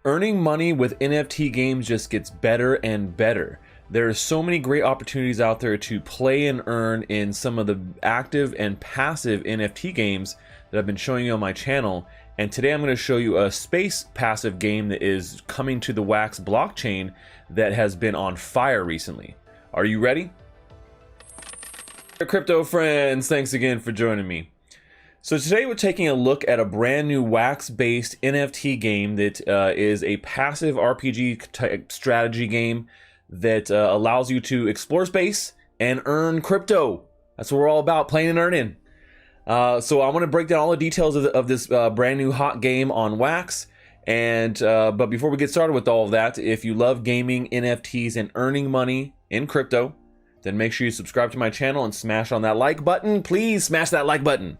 Earning money with NFT games just gets better and better. There are so many great opportunities out there to play and earn in some of the active and passive NFT games that I've been showing you on my channel. And today I'm going to show you a space passive game that is coming to the Wax blockchain that has been on fire recently. Are you ready? Crypto friends, thanks again for joining me. So today we're taking a look at a brand new Wax-based NFT game that is a passive RPG type strategy game that allows you to explore space and earn crypto. That's what we're all about, playing and earning. So I want to break down all the details of this brand new hot game on Wax. And but before we get started with all of that, if you love gaming, NFTs, and earning money in crypto, then make sure you subscribe to my channel and smash on that like button. Please smash that like button.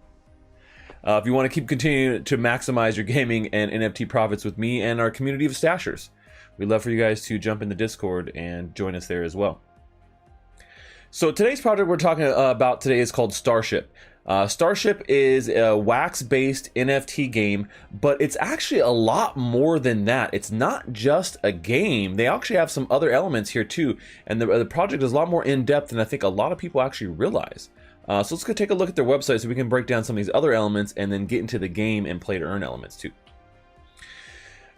If you want to keep continuing to maximize your gaming and NFT profits with me and our community of Stachers, we'd love for you guys to jump in the Discord and join us there as well. So today's project we're talking about today is called StarShip. StarShip is a Wax-based NFT game, but it's actually a lot more than that. It's not just a game. They actually have some other elements here too, and the project is a lot more in-depth than I think a lot of people actually realize. So let's go take a look at their website so we can break down some of these other elements and then get into the game and play to earn elements too.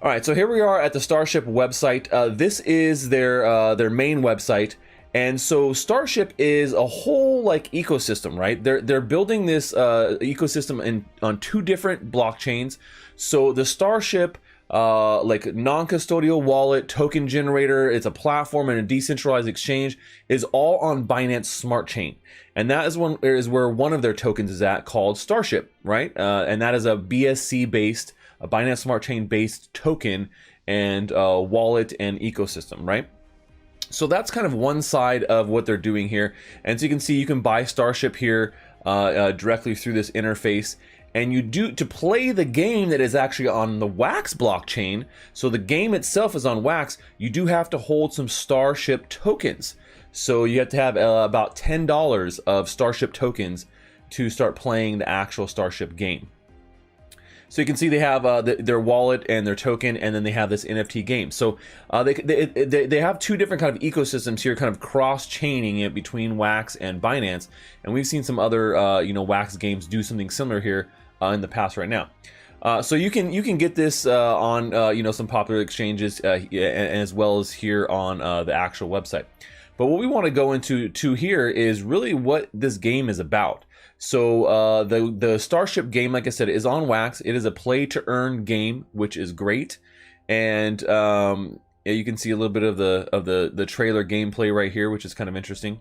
All right, so here we are at the StarShip website. This is their main website. And so StarShip is a whole like ecosystem, right? They're building this ecosystem on two different blockchains. So the StarShip like non-custodial wallet, token generator, it's a platform and a decentralized exchange, is all on Binance Smart Chain. And that is where one of their tokens is at, called StarShip, right? And that is a BSC based, a Binance Smart Chain based token and wallet and ecosystem, right? So that's kind of one side of what they're doing here. And so you can see you can buy StarShip here directly through this interface. And you do, to play the game that is actually on the Wax blockchain, so the game itself is on Wax, you do have to hold some StarShip tokens. So you have to have about $10 of StarShip tokens to start playing the actual StarShip game. So you can see they have their wallet and their token, and then they have this NFT game. So they have two different kind of ecosystems here, kind of cross-chaining it between Wax and Binance. And we've seen some other Wax games do something similar here in the past right now. So you can get this on some popular exchanges as well as here on the actual website. But what we want to go into here is really what this game is about. So the StarShip game, like I said, is on Wax. It is a play to earn game, which is great. And you can see a little bit of the trailer gameplay right here, which is kind of interesting.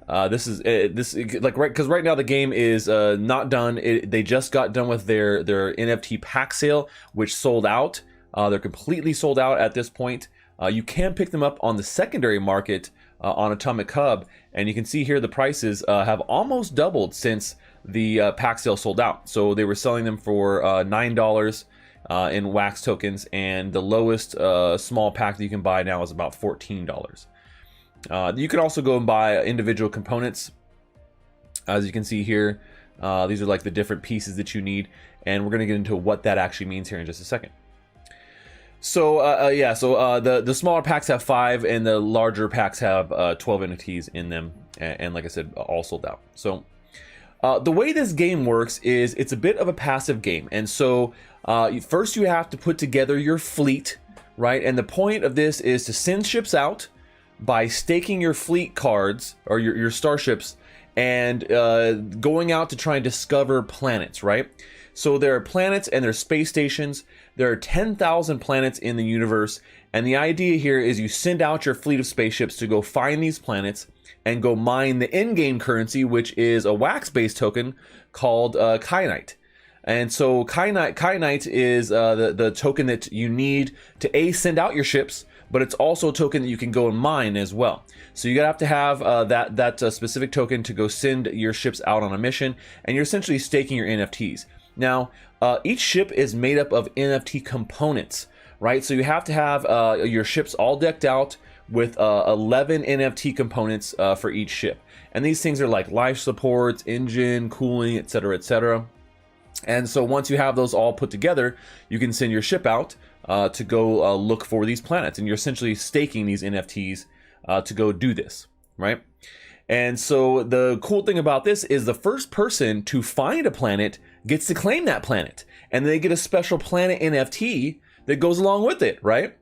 This is because right now the game is not done. They just got done with their NFT pack sale, which sold out. They're completely sold out at this point. You can pick them up on the secondary market on Atomic Hub, and you can see here the prices have almost doubled since the pack sale sold out. So they were selling them for $9 in Wax tokens, and the lowest small pack that you can buy now is about $14. You can also go and buy individual components. As you can see here, these are like the different pieces that you need, and we're going to get into what that actually means here in just a second. So the smaller packs have 5, and the larger packs have 12 NFTs in them, and like I said, all sold out. So the way this game works is it's a bit of a passive game, and so first you have to put together your fleet, right? And the point of this is to send ships out by staking your fleet cards or your starships and going out to try and discover planets, right? So there are planets and there's space stations. There are 10,000 planets in the universe, and the idea here is you send out your fleet of spaceships to go find these planets and go mine the in-game currency, which is a Wax-based token called Kyanite. And so Kyanite is the token that you need to send out your ships, but it's also a token that you can go and mine as well. So you have to have that specific token to go send your ships out on a mission, and you're essentially staking your NFTs. Now, each ship is made up of NFT components, right? So you have to have your ships all decked out with 11 NFT components for each ship. And these things are like life supports, engine, cooling, etc., etc. And so once you have those all put together, you can send your ship out to go look for these planets, and you're essentially staking these NFTs to go do this, right? And so the cool thing about this is the first person to find a planet gets to claim that planet, and they get a special planet NFT that goes along with it, right?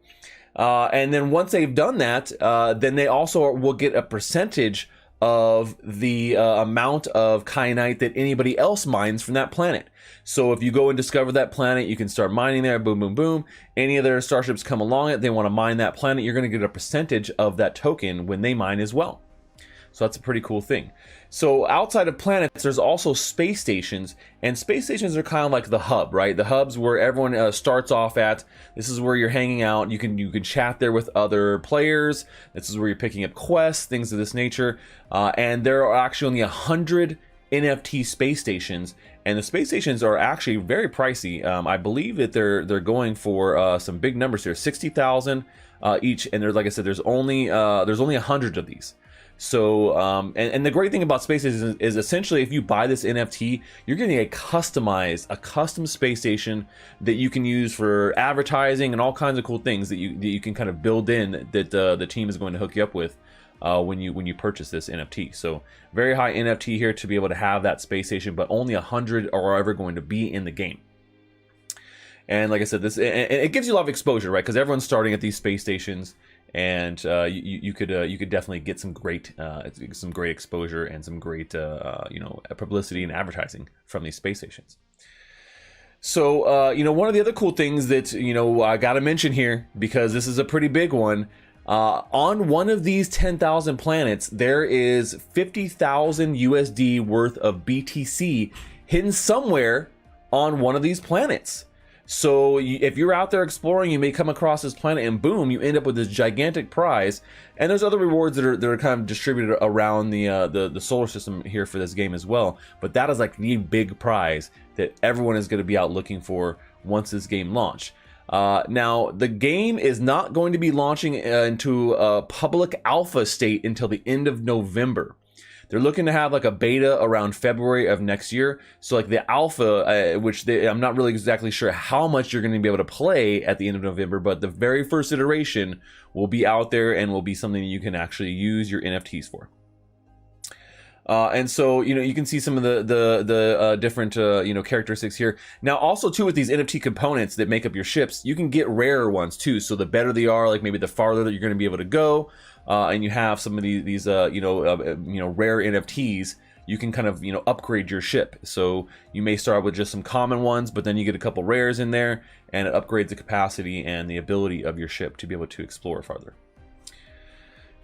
And then once they've done that, then they also will get a percentage of the amount of kyanite that anybody else mines from that planet. So if you go and discover that planet, you can start mining there, boom, boom, boom. Any other starships come along it, they want to mine that planet, you're going to get a percentage of that token when they mine as well. So that's a pretty cool thing. So outside of planets, there's also space stations, and space stations are kind of like the hub, right? The hub's where everyone starts off at. This is where you're hanging out. You can chat there with other players. This is where you're picking up quests, things of this nature. And there are actually only 100 NFT space stations, and the space stations are actually very pricey. I believe that they're going for some big numbers here, 60,000 each. And there's, like I said, there's only 100 of these. So, and the great thing about Space Station is essentially if you buy this NFT, you're getting a custom space station that you can use for advertising and all kinds of cool things that you can kind of build in that the team is going to hook you up with when you purchase this NFT. So very high NFT here to be able to have that space station, but only 100 are ever going to be in the game. And like I said, it gives you a lot of exposure, right? Because everyone's starting at these space stations. And you could definitely get some great exposure and some great publicity and advertising from these space stations. So one of the other cool things that I got to mention here, because this is a pretty big one, on one of these 10,000 planets there is 50,000 USD worth of BTC hidden somewhere on one of these planets. So if you're out there exploring, you may come across this planet and boom, you end up with this gigantic prize. And there's other rewards that are kind of distributed around the solar system here for this game as well. But that is like the big prize that everyone is going to be out looking for once this game launches. Now, the game is not going to be launching into a public alpha state until the end of November. They're looking to have like a beta around February of next year. So like the alpha, I'm not really exactly sure how much you're going to be able to play at the end of November, but the very first iteration will be out there and will be something you can actually use your NFTs for. And so, you can see some of the different, characteristics here. Now, also too, with these NFT components that make up your ships, you can get rarer ones too. So the better they are, like maybe the farther that you're going to be able to go, and you have some of these rare NFTs, you can kind of, upgrade your ship. So you may start with just some common ones, but then you get a couple rares in there, and it upgrades the capacity and the ability of your ship to be able to explore farther.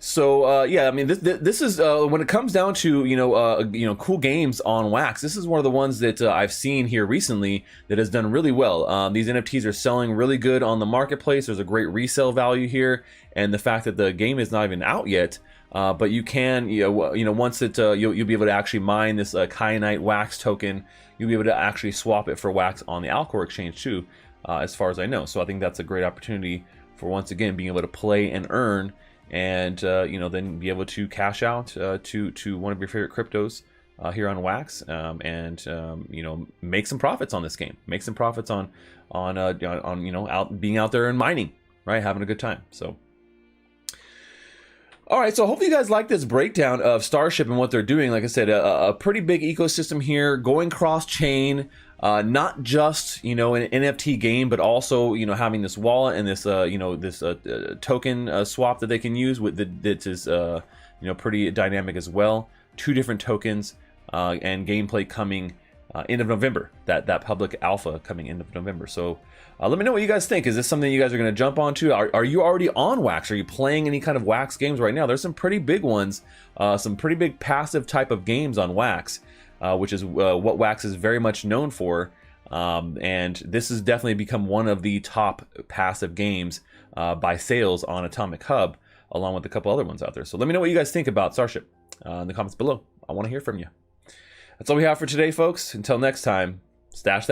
So yeah, I mean, this is when it comes down to cool games on Wax. This is one of the ones that I've seen here recently that has done really well. These NFTs are selling really good on the marketplace. There's a great resale value here, and the fact that the game is not even out yet, but you can once you'll be able to actually mine this kyanite Wax token. You'll be able to actually swap it for Wax on the Alcor exchange too, as far as I know. So I think that's a great opportunity for once again being able to play and earn. And then be able to cash out to one of your favorite cryptos here on Wax, and make some profits on this game. Make some profits on being out there and mining, right? Having a good time. So, all right. So hopefully you guys like this breakdown of StarShip and what they're doing. Like I said, a pretty big ecosystem here, going cross-chain. Not just an NFT game, but also having this wallet and this token swap that they can use with that is pretty dynamic as well. 2 different tokens and gameplay coming end of November. That public alpha coming end of November. So let me know what you guys think. Is this something you guys are going to jump onto? Are you already on Wax? Are you playing any kind of Wax games right now? There's some pretty big ones, some pretty big passive type of games on Wax. Which is what Wax is very much known for, and this has definitely become one of the top passive games by sales on Atomic Hub, along with a couple other ones out there. So let me know what you guys think about StarShip in the comments below. I want to hear from you. That's all we have for today, folks. Until next time, stash that.